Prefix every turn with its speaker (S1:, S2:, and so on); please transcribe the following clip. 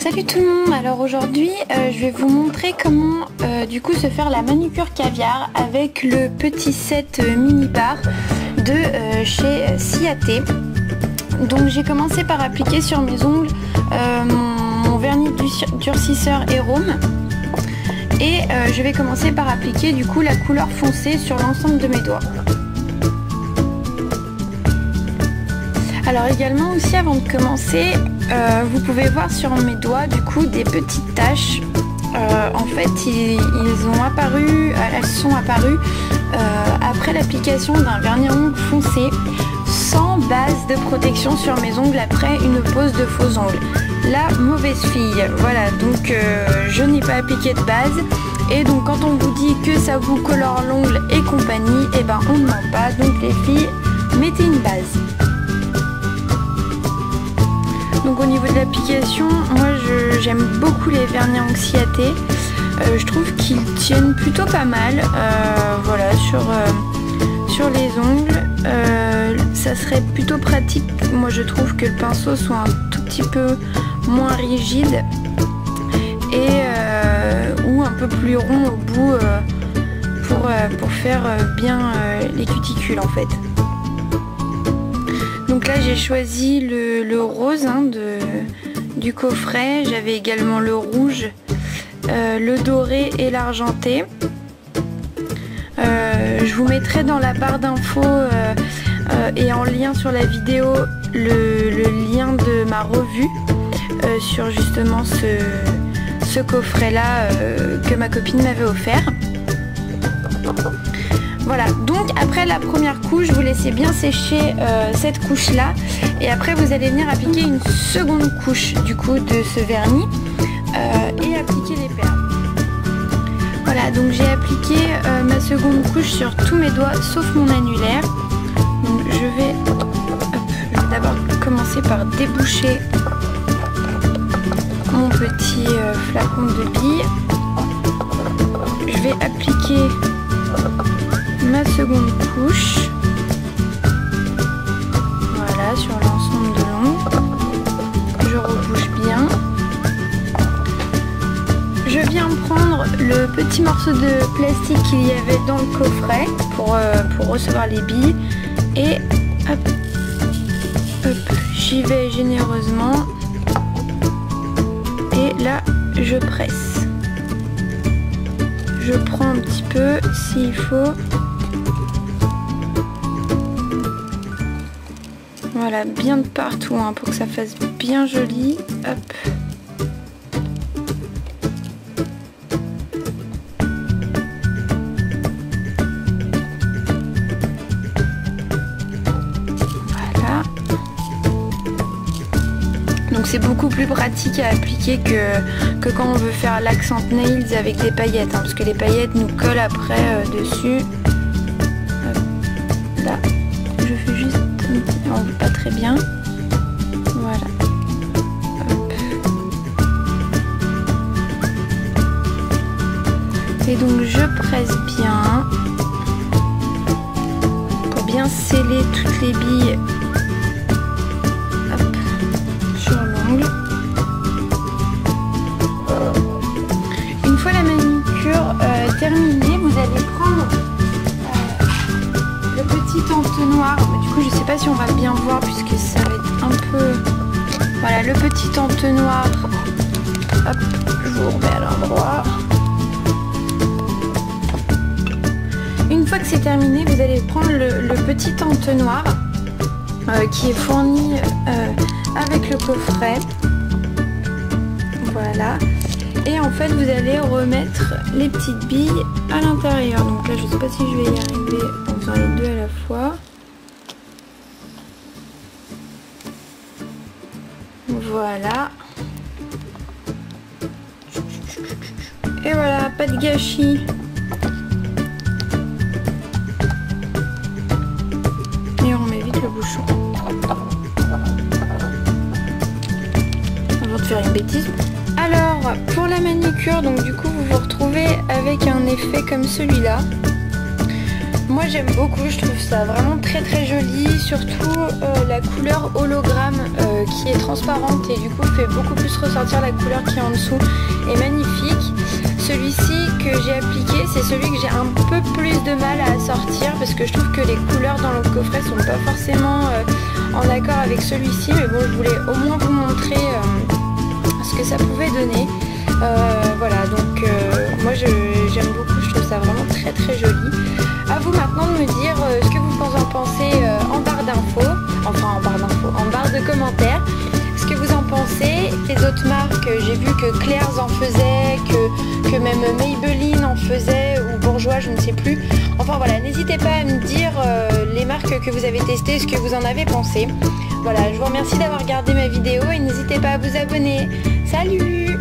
S1: Salut tout le monde, alors aujourd'hui je vais vous montrer comment du coup se faire la manucure caviar avec le petit set mini bar de chez Ciaté. Donc j'ai commencé par appliquer sur mes ongles mon vernis durcisseur Héroum et je vais commencer par appliquer du coup la couleur foncée sur l'ensemble de mes doigts. Alors également aussi avant de commencer, vous pouvez voir sur mes doigts du coup des petites taches. En fait elles sont apparues après l'application d'un vernis à ongles foncé sans base de protection sur mes ongles après une pose de faux ongles. La mauvaise fille, voilà, donc je n'ai pas appliqué de base et donc quand on vous dit que ça vous colore l'ongle et compagnie, et ben on ne ment pas, donc les filles, mettez une base. Donc au niveau de l'application, moi j'aime beaucoup les vernis à ongles Ciaté. Je trouve qu'ils tiennent plutôt pas mal, voilà, sur les ongles. Ça serait plutôt pratique, moi je trouve, que le pinceau soit un tout petit peu moins rigide et ou un peu plus rond au bout pour faire bien les cuticules en fait. Donc là j'ai choisi le rose du coffret, j'avais également le rouge, le doré et l'argenté. Je vous mettrai dans la barre d'infos et en lien sur la vidéo le lien de ma revue sur justement ce coffret là que ma copine m'avait offert. Voilà, donc après la première couche, vous laissez bien sécher cette couche là et après vous allez venir appliquer une seconde couche du coup de ce vernis et appliquer les perles. Voilà, donc j'ai appliqué ma seconde couche sur tous mes doigts sauf mon annulaire. Donc je vais d'abord commencer par déboucher mon petit flacon de billes. Je vais appliquer ma seconde couche, voilà, sur l'ensemble de l'ongle. Je rebouche bien. Je viens prendre le petit morceau de plastique qu'il y avait dans le coffret pour recevoir les billes et hop, hop, j'y vais généreusement et là je presse. Je prends un petit peu s'il faut. Voilà, bien de partout hein, pour que ça fasse bien joli. Hop. Voilà. Donc c'est beaucoup plus pratique à appliquer que quand on veut faire l'accent nails avec des paillettes, hein, parce que les paillettes nous collent après dessus. Hop. Là, je fais juste on voit pas très bien, voilà. Hop. Et donc je presse bien pour bien sceller toutes les billes, hop, sur l'ongle. Une fois la manucure terminée, vous allez prendre le petit entonnoir. Du coup je sais pas si on va bien voir puisque ça va être un peu, voilà, le petit entonnoir. Hop, je vous remets à l'endroit. Une fois que c'est terminé, vous allez prendre le petit entonnoir qui est fourni avec le coffret, voilà, et en fait vous allez remettre les petites billes à l'intérieur. Donc là je sais pas si je vais y arriver en faisant les deux à la fois. Voilà. Et voilà, pas de gâchis. Et on remet vite le bouchon. Avant de faire une bêtise. Alors, pour la manucure, donc du coup vous vous retrouvez avec un effet comme celui-là. Moi j'aime beaucoup, je trouve ça vraiment très très joli, surtout la couleur hologramme qui est transparente et du coup fait beaucoup plus ressortir la couleur qui est en dessous, est magnifique. Celui-ci que j'ai appliqué, c'est celui que j'ai un peu plus de mal à sortir parce que je trouve que les couleurs dans le coffret sont pas forcément en accord avec celui-ci, mais bon, je voulais au moins vous montrer ce que ça pouvait donner. Voilà, donc moi j'aime beaucoup, je trouve ça vraiment très très joli. À vous maintenant de me dire ce que vous en pensez en barre d'infos, enfin en barre de commentaires. Ce que vous en pensez, les autres marques, j'ai vu que Claire's en faisait, que même Maybelline en faisait, ou Bourjois, je ne sais plus. Enfin voilà, n'hésitez pas à me dire les marques que vous avez testées, ce que vous en avez pensé. Voilà, je vous remercie d'avoir regardé ma vidéo et n'hésitez pas à vous abonner. Salut!